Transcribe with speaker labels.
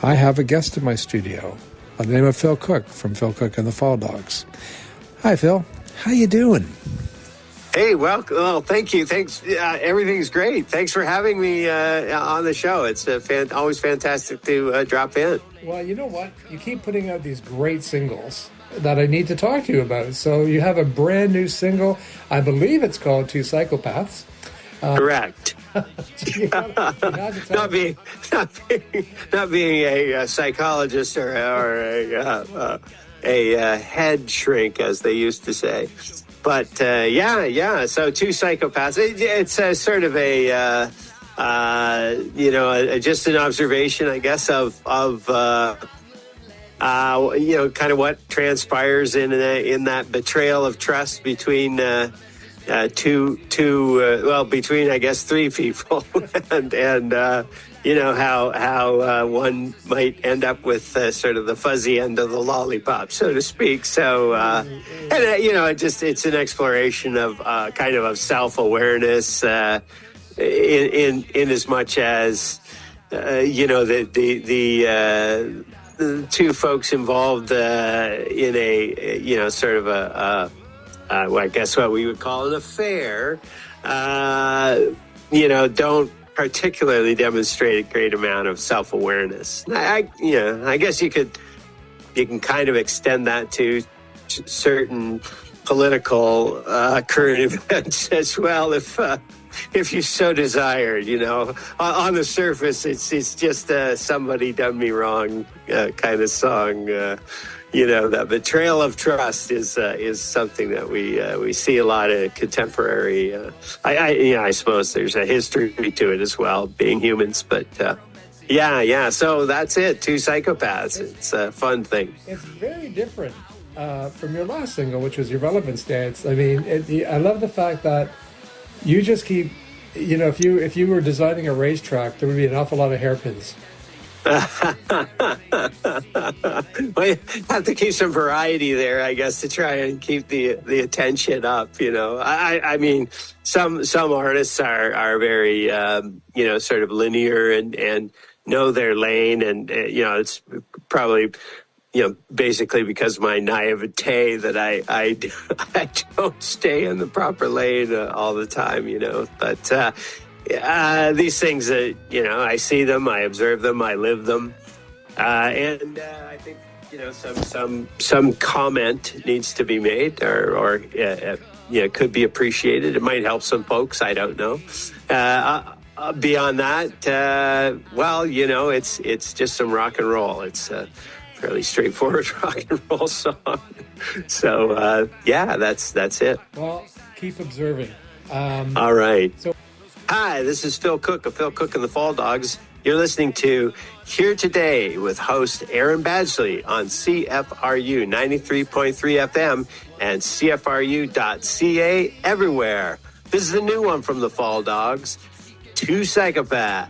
Speaker 1: I have a guest in my studio by the name of Phil Cook from Phil Cook and the Fall Dogs. Hi, Phil. How you doing?
Speaker 2: Hey, well, thank you. Thanks. Everything's great. Thanks for having me on the show. It's always fantastic to drop in.
Speaker 1: Well, you know what? You keep putting out these great singles that I need to talk to you about. So you have a brand new single. I believe it's called Two Psychopaths.
Speaker 2: Correct. Not being a psychologist or a head shrink, as they used to say. But so Two Psychopaths. It's a sort of just an observation, I guess, of kind of what transpires in that betrayal of trust between between I guess three people, and how one might end up with sort of the fuzzy end of the lollipop, so to speak. So, it's an exploration of kind of self-awareness in as much as the two folks involved in a sort of I guess what we would call an affair, don't particularly demonstrate a great amount of self-awareness. I guess you can kind of extend that to certain political current events as well, if you so desired. On the surface, it's just somebody done me wrong kind of song. That betrayal of trust is something that we see a lot of contemporary. I suppose there's a history to it as well, being humans. But so that's it. Two Psychopaths. It's a fun thing.
Speaker 1: It's very different from your last single, which was Irrelevance Dance. I mean, I love the fact that you just keep. If you were designing a racetrack, there would be an awful lot of hairpins.
Speaker 2: Well, you have to keep some variety there, I guess, to try and keep the attention up. I mean, some artists are very sort of linear and know their lane, and it's probably basically because of my naivete that I don't stay in the proper lane all the time. But these things that I see them, I observe them, I live them, and I think some comment needs to be made, or could be appreciated. It might help some folks. I don't know. Beyond that, it's just some rock and roll. It's a fairly straightforward rock and roll song. So that's it.
Speaker 1: Well, keep observing.
Speaker 2: All right. Hi, this is Phil Cook of Phil Cook and the Fall Dogs. You're listening to Here Today with host Aaron Badgley on CFRU 93.3 FM and CFRU.ca everywhere. This is a new one from the Fall Dogs, Two Psychopaths.